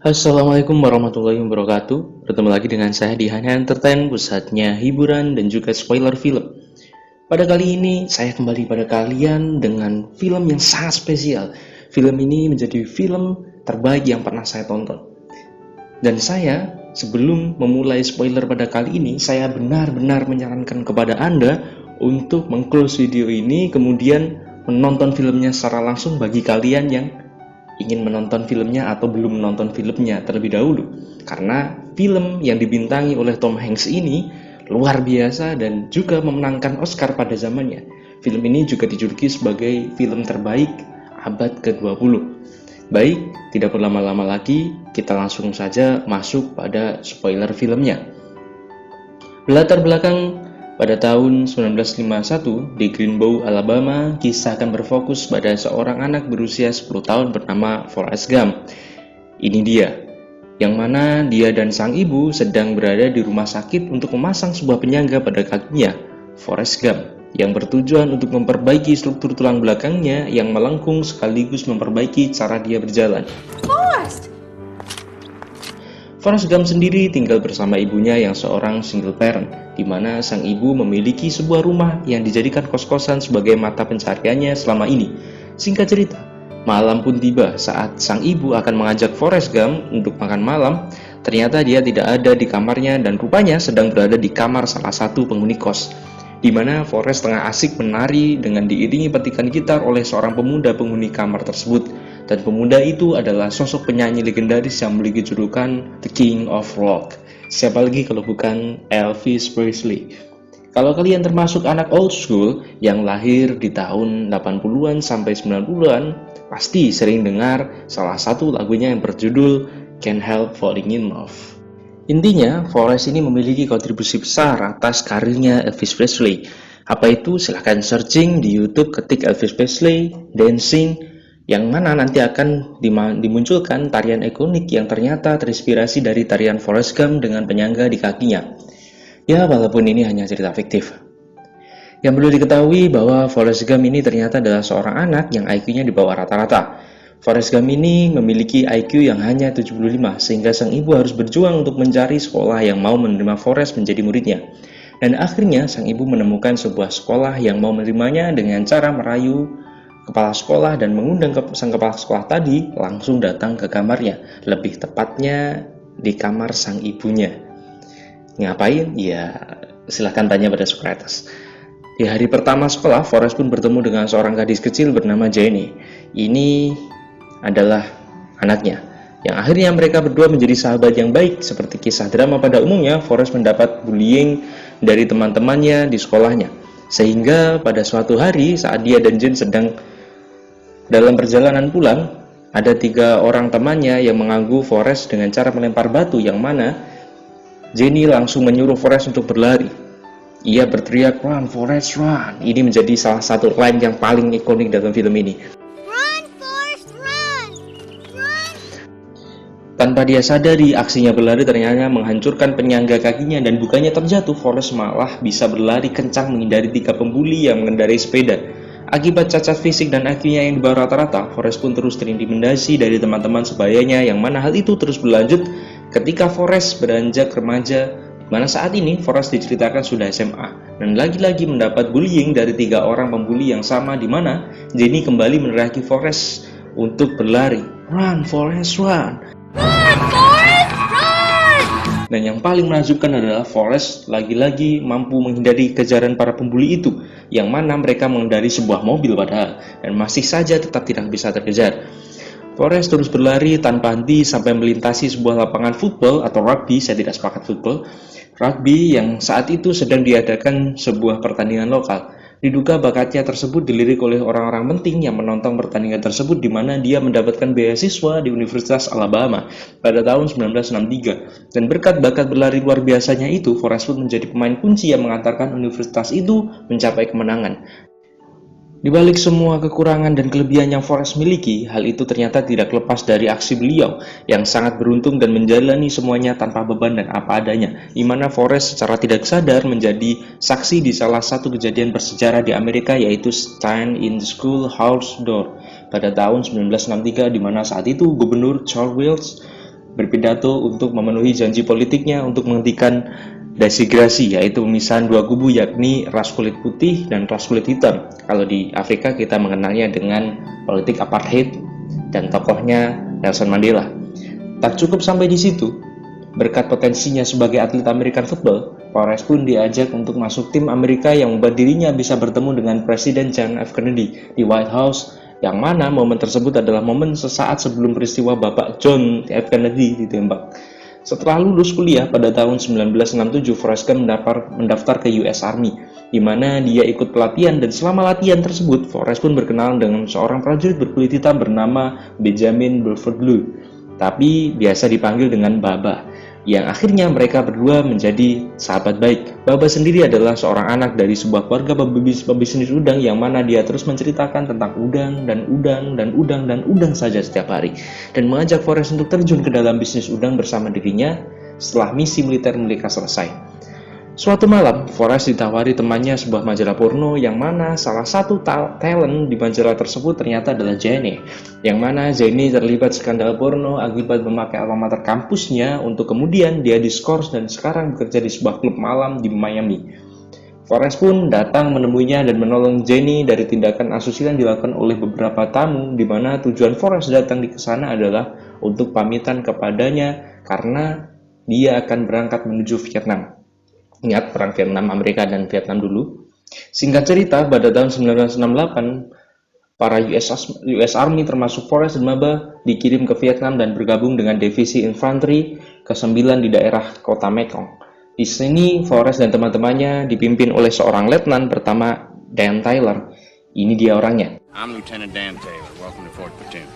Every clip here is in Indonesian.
Assalamualaikum warahmatullahi wabarakatuh. Bertemu lagi dengan saya di Hanya Entertain, pusatnya hiburan dan juga spoiler film. Pada kali ini saya kembali pada kalian dengan film yang sangat spesial. Film ini menjadi film terbaik yang pernah saya tonton. Dan saya, sebelum memulai spoiler pada kali ini, saya benar-benar menyarankan kepada Anda untuk meng-close video ini, kemudian menonton filmnya secara langsung bagi kalian yang ingin menonton filmnya atau belum menonton filmnya terlebih dahulu. Karena film yang dibintangi oleh Tom Hanks ini luar biasa dan juga memenangkan Oscar pada zamannya. Film ini juga dijuluki sebagai film terbaik abad ke-20. Baik, tidak berlama-lama lagi, kita langsung saja masuk pada spoiler filmnya. Latar belakang pada tahun 1951 di Greenbow, Alabama, kisah akan berfokus pada seorang anak berusia 10 tahun bernama Forrest Gump. Ini dia, yang mana dia dan sang ibu sedang berada di rumah sakit untuk memasang sebuah penyangga pada kakinya, Forrest Gump, yang bertujuan untuk memperbaiki struktur tulang belakangnya yang melengkung sekaligus memperbaiki cara dia berjalan. Forrest Gump sendiri tinggal bersama ibunya yang seorang single parent, di mana sang ibu memiliki sebuah rumah yang dijadikan kos-kosan sebagai mata pencariannya selama ini. Singkat cerita, malam pun tiba saat sang ibu akan mengajak Forrest Gump untuk makan malam. Ternyata dia tidak ada di kamarnya dan rupanya sedang berada di kamar salah satu penghuni kos, di mana Forrest tengah asik menari dengan diiringi petikan gitar oleh seorang pemuda penghuni kamar tersebut. Dan pemuda itu adalah sosok penyanyi legendaris yang memiliki julukan The King of Rock. Siapa lagi kalau bukan Elvis Presley. Kalau kalian termasuk anak old school yang lahir di tahun 80-an sampai 90-an, pasti sering dengar salah satu lagunya yang berjudul Can't Help Falling in Love. Intinya, Forrest ini memiliki kontribusi besar atas karirnya Elvis Presley. Apa itu? Silahkan searching di YouTube, ketik Elvis Presley, Dancing, yang mana nanti akan dimunculkan tarian ikonik yang ternyata terinspirasi dari tarian Forrest Gump dengan penyangga di kakinya. Ya, walaupun ini hanya cerita fiktif. Yang perlu diketahui bahwa Forrest Gump ini ternyata adalah seorang anak yang IQ-nya di bawah rata-rata. Forrest Gump ini memiliki IQ yang hanya 75, sehingga sang ibu harus berjuang untuk mencari sekolah yang mau menerima Forrest menjadi muridnya. Dan akhirnya sang ibu menemukan sebuah sekolah yang mau menerimanya dengan cara merayu kepala sekolah dan mengundang sang kepala sekolah tadi langsung datang ke kamarnya, lebih tepatnya di kamar sang ibunya. Ngapain? Ya, silahkan tanya pada Socrates. Di hari pertama sekolah, Forrest pun bertemu dengan seorang gadis kecil bernama Jenny. Ini adalah anaknya, yang akhirnya mereka berdua menjadi sahabat yang baik. Seperti kisah drama pada umumnya, Forrest mendapat bullying dari teman-temannya di sekolahnya. Sehingga pada suatu hari saat dia dan Jen sedang dalam perjalanan pulang, ada 3 orang temannya yang mengganggu Forrest dengan cara melempar batu, yang mana Jenny langsung menyuruh Forrest untuk berlari. Ia berteriak, "Run, Forrest, run!" Ini menjadi salah satu line yang paling ikonik dalam film ini. Run, Forrest, run! Run! Tanpa dia sadari, aksinya berlari ternyata menghancurkan penyangga kakinya dan bukannya terjatuh, Forrest malah bisa berlari kencang menghindari 3 pembuli yang mengendarai sepeda. Akibat cacat fisik dan IQ-nya yang di bawah rata-rata, Forrest pun terus terintimidasi dari teman-teman sebayanya, yang mana hal itu terus berlanjut ketika Forrest beranjak remaja, di mana saat ini Forrest diceritakan sudah SMA dan lagi-lagi mendapat bullying dari 3 orang pembuli yang sama, di mana Jenny kembali meneriaki Forrest untuk berlari. Run, Forrest, run! Run, Forrest, run! Dan yang paling menakjubkan adalah Forrest lagi-lagi mampu menghindari kejaran para pembuli itu, yang mana mereka mengendari sebuah mobil padahal, dan masih saja tetap tidak bisa terkejar. Forrest terus berlari tanpa henti sampai melintasi sebuah lapangan football atau rugby. Saya tidak sepakat football. Rugby yang saat itu sedang diadakan sebuah pertandingan lokal. Diduga bakatnya tersebut dilirik oleh orang-orang penting yang menonton pertandingan tersebut, di mana dia mendapatkan beasiswa di Universitas Alabama pada tahun 1963. Dan berkat bakat berlari luar biasanya itu, Forrest pun menjadi pemain kunci yang mengantarkan universitas itu mencapai kemenangan. Di balik semua kekurangan dan kelebihan yang Forrest miliki, hal itu ternyata tidak lepas dari aksi beliau yang sangat beruntung dan menjalani semuanya tanpa beban dan apa adanya, di mana Forrest secara tidak sadar menjadi saksi di salah satu kejadian bersejarah di Amerika, yaitu Stand in the Schoolhouse Door pada tahun 1963, di mana saat itu Gubernur Charles Wilkes berpidato untuk memenuhi janji politiknya untuk menghentikan desigrasi, yaitu pemisahan dua kubu yakni ras kulit putih dan ras kulit hitam. Kalau di Afrika kita mengenalnya dengan politik apartheid dan tokohnya Nelson Mandela. Tak cukup sampai di situ, berkat potensinya sebagai atlet American football, Forrest pun diajak untuk masuk tim Amerika yang membuat dirinya bisa bertemu dengan Presiden John F. Kennedy di White House, yang mana momen tersebut adalah momen sesaat sebelum peristiwa Bapak John F. Kennedy ditembak. Setelah lulus kuliah pada tahun 1967, Forrest Gump mendaftar ke US Army, di mana dia ikut pelatihan, dan selama latihan tersebut, Forrest pun berkenalan dengan seorang prajurit berkulit hitam bernama Benjamin Buford Blue, tapi biasa dipanggil dengan Baba, yang akhirnya mereka berdua menjadi sahabat baik. Baba sendiri adalah seorang anak dari sebuah keluarga pebisnis udang, yang mana dia terus menceritakan tentang udang saja setiap hari, dan mengajak Forrest untuk terjun ke dalam bisnis udang bersama dirinya setelah misi militer mereka selesai. Suatu malam, Forrest ditawari temannya sebuah majalah porno, yang mana salah satu talent di majalah tersebut ternyata adalah Jenny, yang mana Jenny terlibat skandal porno akibat memakai alma mater kampusnya untuk kemudian dia diskors dan sekarang bekerja di sebuah klub malam di Miami. Forrest pun datang menemuinya dan menolong Jenny dari tindakan asusila yang dilakukan oleh beberapa tamu, di mana tujuan Forrest datang di sana adalah untuk pamitan kepadanya karena dia akan berangkat menuju Vietnam. Ingat perang Vietnam, Amerika dan Vietnam dulu. Singkat cerita, pada tahun 1968, para US Army termasuk Forrest dan Baba dikirim ke Vietnam dan bergabung dengan divisi infanteri ke-9 di daerah kota Mekong. Di sini Forrest dan teman-temannya dipimpin oleh seorang letnan bernama Dan Taylor. Ini dia orangnya. I'm Lieutenant Dan Taylor. Welcome to Fort Platoon.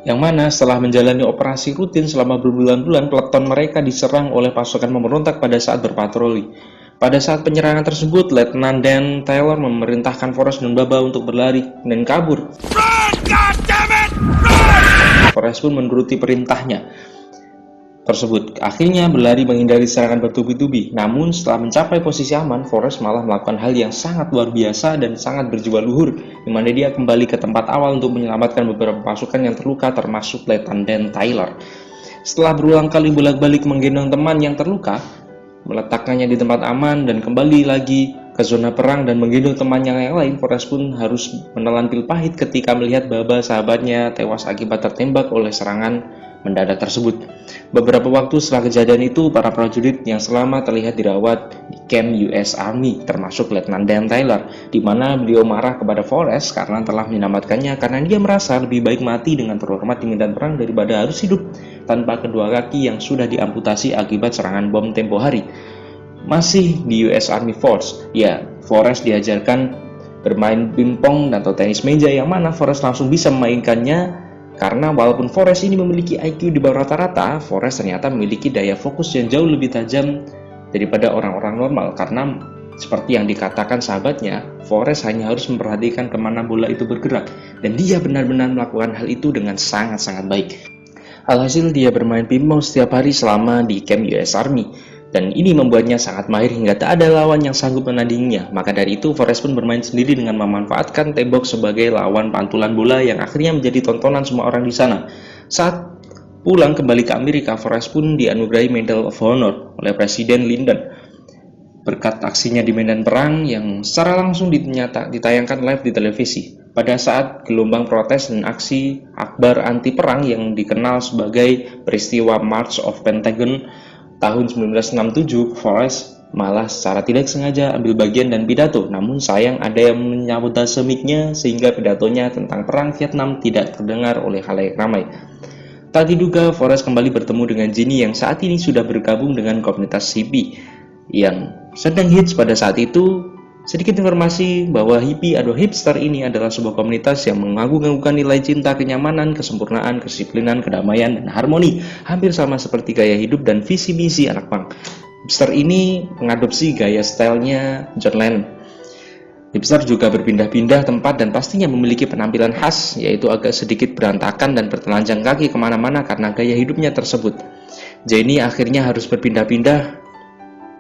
Yang mana setelah menjalani operasi rutin selama berbulan-bulan, peleton mereka diserang oleh pasukan pemberontak pada saat berpatroli. Pada saat penyerangan tersebut, Letnan Dan Taylor memerintahkan Forrest dan Baba untuk berlari dan kabur. Run, goddammit! Run! Forrest pun menuruti perintahnya tersebut, akhirnya berlari menghindari serangan bertubi-tubi. Namun setelah mencapai posisi aman, Forrest malah melakukan hal yang sangat luar biasa dan sangat berjiwa luhur, di mana dia kembali ke tempat awal untuk menyelamatkan beberapa pasukan yang terluka, termasuk Letnan Dan Taylor. Setelah berulang kali bolak-balik menggendong teman yang terluka, meletakkannya di tempat aman dan kembali lagi ke zona perang dan menggendong teman yang lain, Forrest pun harus menelan pil pahit ketika melihat Baba sahabatnya tewas akibat tertembak oleh serangan mendadak tersebut. Beberapa waktu setelah kejadian itu, para prajurit yang selamat terlihat dirawat di camp US Army, termasuk Letnan Dan Taylor, di mana beliau marah kepada Forrest karena telah menyelamatkannya, karena dia merasa lebih baik mati dengan terhormat di medan perang daripada harus hidup tanpa kedua kaki yang sudah diamputasi akibat serangan bom tempo hari. Masih di US Army Force, ya, Forrest diajarkan bermain pingpong atau tenis meja, yang mana Forrest langsung bisa memainkannya. Karena walaupun Forrest ini memiliki IQ di bawah rata-rata, Forrest ternyata memiliki daya fokus yang jauh lebih tajam daripada orang-orang normal. Karena seperti yang dikatakan sahabatnya, Forrest hanya harus memperhatikan kemana bola itu bergerak, dan dia benar-benar melakukan hal itu dengan sangat-sangat baik. Alhasil dia bermain pingpong setiap hari selama di camp US Army, dan ini membuatnya sangat mahir hingga tak ada lawan yang sanggup menandinginya. Maka dari itu, Forrest pun bermain sendiri dengan memanfaatkan tembok sebagai lawan pantulan bola, yang akhirnya menjadi tontonan semua orang di sana. Saat pulang kembali ke Amerika, Forrest pun dianugerahi Medal of Honor oleh Presiden Lyndon berkat aksinya di medan perang yang secara langsung ditayangkan live di televisi. Pada saat gelombang protes dan aksi akbar anti perang yang dikenal sebagai peristiwa March of Pentagon tahun 1967, Forrest malah secara tidak sengaja ambil bagian dan pidato. Namun sayang ada yang menyabotase mic-nya sehingga pidatonya tentang perang Vietnam tidak terdengar oleh khalayak ramai. Tak diduga, Forrest kembali bertemu dengan Jenny yang saat ini sudah bergabung dengan komunitas hippie yang sedang hits pada saat itu. Sedikit informasi bahwa hippie atau hipster ini adalah sebuah komunitas yang mengagung-agungkan nilai cinta, kenyamanan, kesempurnaan, kedisiplinan, kedamaian, dan harmoni, hampir sama seperti gaya hidup dan visi misi anak punk. Hipster ini mengadopsi gaya stylenya John Lennon. Hipster juga berpindah-pindah tempat dan pastinya memiliki penampilan khas, yaitu agak sedikit berantakan dan bertelanjang kaki kemana-mana karena gaya hidupnya tersebut. Jenny akhirnya harus berpindah-pindah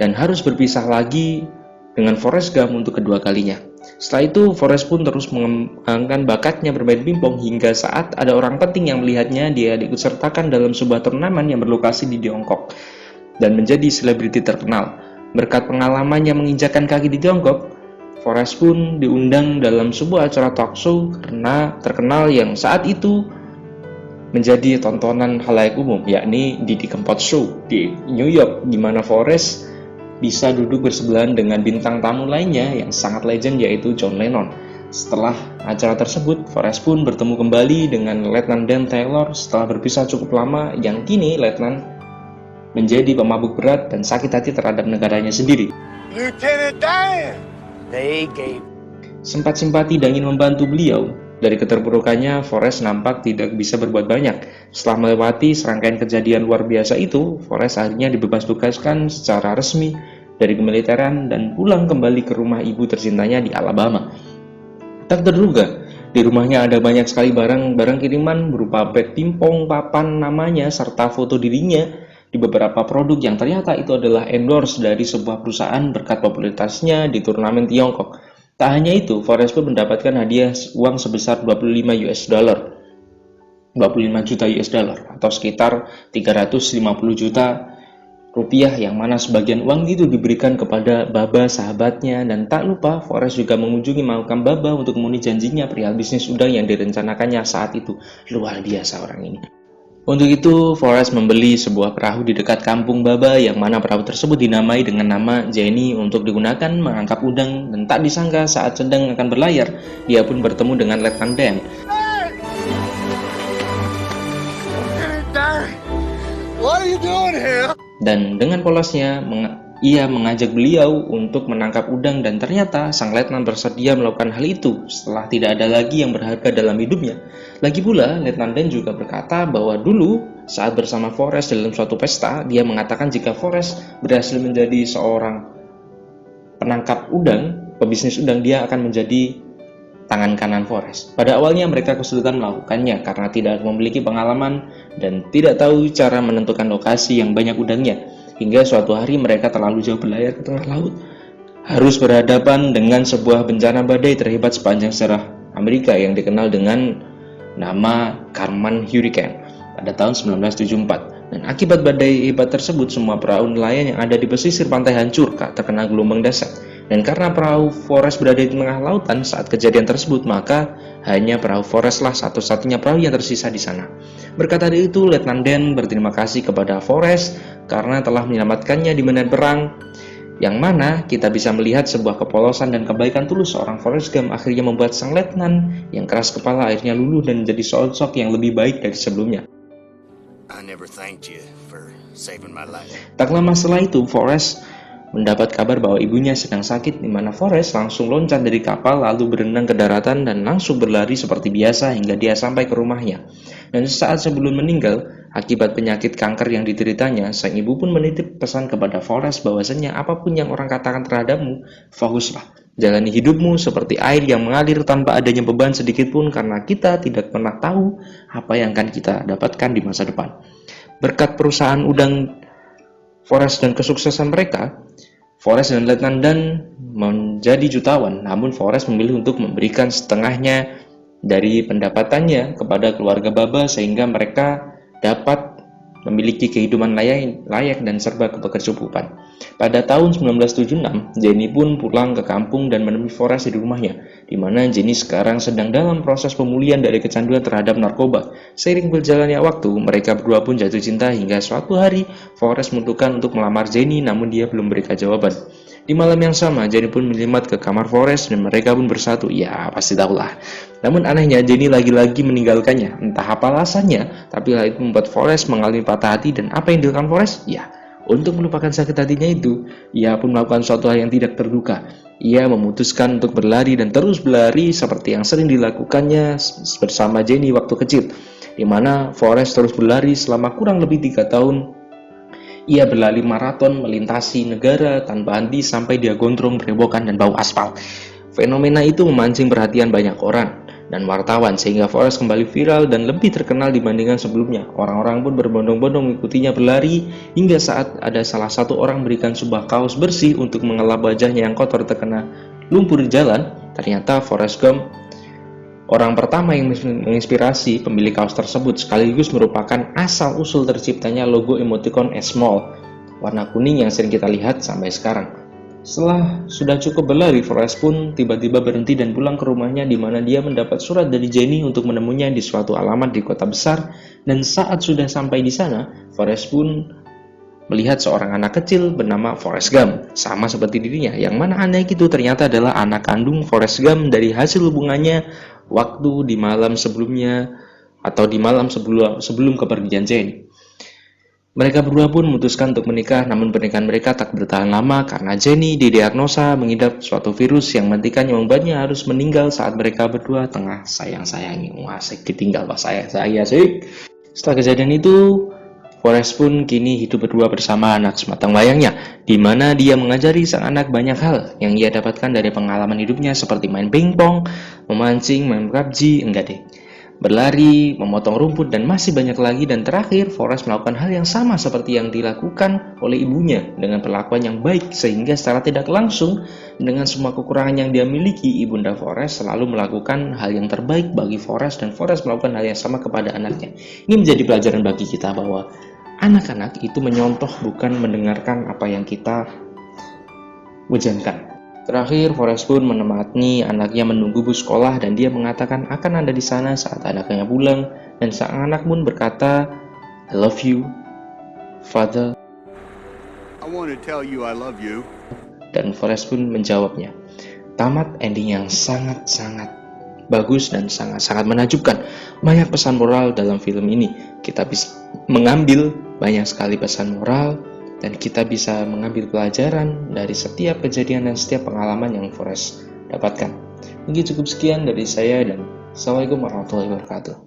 dan harus berpisah lagi dengan Forrest Gump untuk kedua kalinya. Setelah itu, Forrest pun terus mengembangkan bakatnya bermain pingpong hingga saat ada orang penting yang melihatnya dia diikutsertakan dalam sebuah turnamen yang berlokasi di Tiongkok dan menjadi selebriti terkenal. Berkat pengalamannya menginjakkan kaki di Tiongkok, Forrest pun diundang dalam sebuah acara talk show karena terkenal yang saat itu menjadi tontonan khalayak umum, yakni Didi Kempot Show di New York, di mana Forrest bisa duduk bersebelahan dengan bintang tamu lainnya yang sangat legend, yaitu John Lennon. Setelah acara tersebut, Forrest pun bertemu kembali dengan Letnan Dan Taylor setelah berpisah cukup lama, yang kini Letnan menjadi pemabuk berat dan sakit hati terhadap negaranya sendiri. Lieutenant Dan! Sempat simpati dan ingin membantu beliau. Dari keterpurukannya, Forrest nampak tidak bisa berbuat banyak. Setelah melewati serangkaian kejadian luar biasa itu, Forrest akhirnya dibebas tugaskan secara resmi dari kemiliteran dan pulang kembali ke rumah ibu tercintanya di Alabama. Tak terduga, di rumahnya ada banyak sekali barang-barang kiriman berupa bat pingpong, papan namanya, serta foto dirinya di beberapa produk yang ternyata itu adalah endorse dari sebuah perusahaan berkat popularitasnya di turnamen Tiongkok. Tak hanya itu, Forrest pun mendapatkan hadiah uang sebesar 25 juta US dollar atau sekitar 350 juta rupiah, yang mana sebagian uang itu diberikan kepada Baba sahabatnya. Dan tak lupa, Forrest juga mengunjungi makam Baba untuk memenuhi janjinya perihal bisnis udang yang direncanakannya saat itu. Luar biasa orang ini. Untuk itu, Forrest membeli sebuah perahu di dekat kampung Baba, yang mana perahu tersebut dinamai dengan nama Jenny untuk digunakan mengangkap udang. Dan tak disangka saat sedang akan berlayar, dia pun bertemu dengan Letnan Dan. What are you doing here? Dan dengan polosnya, ia mengajak beliau untuk menangkap udang, dan ternyata sang letnan bersedia melakukan hal itu setelah tidak ada lagi yang berharga dalam hidupnya. Lagi pula, Letnan Dan juga berkata bahwa dulu saat bersama Forrest dalam suatu pesta, dia mengatakan jika Forrest berhasil menjadi seorang penangkap udang, pebisnis udang, dia akan menjadi tangan kanan Forrest. Pada awalnya mereka kesulitan melakukannya karena tidak memiliki pengalaman dan tidak tahu cara menentukan lokasi yang banyak udangnya. Hingga suatu hari mereka terlalu jauh berlayar ke tengah laut, harus berhadapan dengan sebuah bencana badai terhebat sepanjang sejarah Amerika yang dikenal dengan nama Carmen Hurricane pada tahun 1974. Dan akibat badai hebat tersebut, semua perahu nelayan yang ada di pesisir pantai hancur terkena gelombang dahsyat. Dan karena perahu Forrest berada di tengah lautan saat kejadian tersebut, maka hanya perahu Forrest lah satu-satunya perahu yang tersisa di sana. Berkata dari itu, Letnan Dan berterima kasih kepada Forrest karena telah menyelamatkannya di medan perang, yang mana kita bisa melihat sebuah kepolosan dan kebaikan tulus seorang Forrest Gump akhirnya membuat sang letnan yang keras kepala akhirnya luluh dan menjadi sosok yang lebih baik dari sebelumnya. I never thanked you for saving my life. Tak lama setelah itu, Forrest mendapat kabar bahwa ibunya sedang sakit, di mana Forrest langsung loncat dari kapal lalu berenang ke daratan dan langsung berlari seperti biasa hingga dia sampai ke rumahnya. Dan saat sebelum meninggal akibat penyakit kanker yang dideritanya, sang ibu pun menitip pesan kepada Forrest bahwasanya apapun yang orang katakan terhadapmu, fokuslah, jalani hidupmu seperti air yang mengalir tanpa adanya beban sedikit pun, karena kita tidak pernah tahu apa yang akan kita dapatkan di masa depan. Berkat perusahaan udang Forrest dan kesuksesan mereka, Forrest dan Letnan Dan menjadi jutawan. Namun Forrest memilih untuk memberikan setengahnya dari pendapatannya kepada keluarga Baba sehingga mereka dapat memiliki kehidupan layak dan serba kecukupan. Pada tahun 1976, Jenny pun pulang ke kampung dan menemui Forrest di rumahnya, di mana Jenny sekarang sedang dalam proses pemulihan dari kecanduan terhadap narkoba. Seiring berjalannya waktu, mereka berdua pun jatuh cinta hingga suatu hari Forrest memutuskan untuk melamar Jenny, namun dia belum memberikan jawaban. Di malam yang sama, Jenny pun menyelinap ke kamar Forrest dan mereka pun bersatu. Ya, pasti tahulah. Namun anehnya, Jenny lagi-lagi meninggalkannya. Entah apa alasannya, tapi hal itu membuat Forrest mengalami patah hati. Dan apa yang dilakukan Forrest? Ya, untuk melupakan sakit hatinya itu, ia pun melakukan suatu hal yang tidak terduga. Ia memutuskan untuk berlari dan terus berlari seperti yang sering dilakukannya bersama Jenny waktu kecil, di mana Forrest terus berlari selama kurang lebih 3 tahun. Ia berlari maraton melintasi negara tanpa henti sampai dia gondrong, berewokan, dan bau aspal. Fenomena itu memancing perhatian banyak orang dan wartawan sehingga Forrest kembali viral dan lebih terkenal dibandingkan sebelumnya. Orang-orang pun berbondong-bondong mengikutinya berlari hingga saat ada salah satu orang memberikan sebuah kaos bersih untuk mengelap wajahnya yang kotor terkena lumpur di jalan, ternyata Forrest Gump, orang pertama yang menginspirasi pemilik kaos tersebut, sekaligus merupakan asal-usul terciptanya logo emoticon small warna kuning yang sering kita lihat sampai sekarang. Setelah sudah cukup berlari, Forrest pun tiba-tiba berhenti dan pulang ke rumahnya, di mana dia mendapat surat dari Jenny untuk menemuinya di suatu alamat di kota besar. Dan saat sudah sampai di sana, Forrest pun melihat seorang anak kecil bernama Forrest Gump, sama seperti dirinya, yang mana anak itu ternyata adalah anak kandung Forrest Gump dari hasil hubungannya waktu di malam sebelumnya, atau di malam sebelum kepergian Jenny. Mereka berdua pun memutuskan untuk menikah, namun pernikahan mereka tak bertahan lama karena Jenny didiagnosa mengidap suatu virus yang menghentikannya, membuatnya harus meninggal saat mereka berdua tengah sayang-sayangnya. Wah, asik ditinggal pas saya sih. Setelah kejadian itu, Forrest pun kini hidup berdua bersama anak sematang wayangnya, di mana dia mengajari sang anak banyak hal yang ia dapatkan dari pengalaman hidupnya, seperti main pingpong, memancing, main PUBG, berlari, memotong rumput, dan masih banyak lagi. Dan terakhir, Forrest melakukan hal yang sama seperti yang dilakukan oleh ibunya, dengan perlakuan yang baik, sehingga secara tidak langsung dengan semua kekurangan yang dia miliki, ibunda Forrest selalu melakukan hal yang terbaik bagi Forrest, dan Forrest melakukan hal yang sama kepada anaknya. Ini menjadi pelajaran bagi kita bahwa anak-anak itu menyontoh, bukan mendengarkan apa yang kita wejankan. Terakhir, Forrest pun menemani anaknya menunggu bus sekolah, dan dia mengatakan akan ada di sana saat anaknya pulang, dan sang anak pun berkata, "I love you, Father." I want to tell you I love you. Dan Forrest pun menjawabnya. Tamat ending yang sangat-sangat bagus dan sangat-sangat menakjubkan. Banyak pesan moral dalam film ini. Kita bisa mengambil banyak sekali pesan moral, dan kita bisa mengambil pelajaran dari setiap kejadian dan setiap pengalaman yang Forrest dapatkan. Mungkin cukup sekian dari saya, dan Assalamualaikum warahmatullahi wabarakatuh.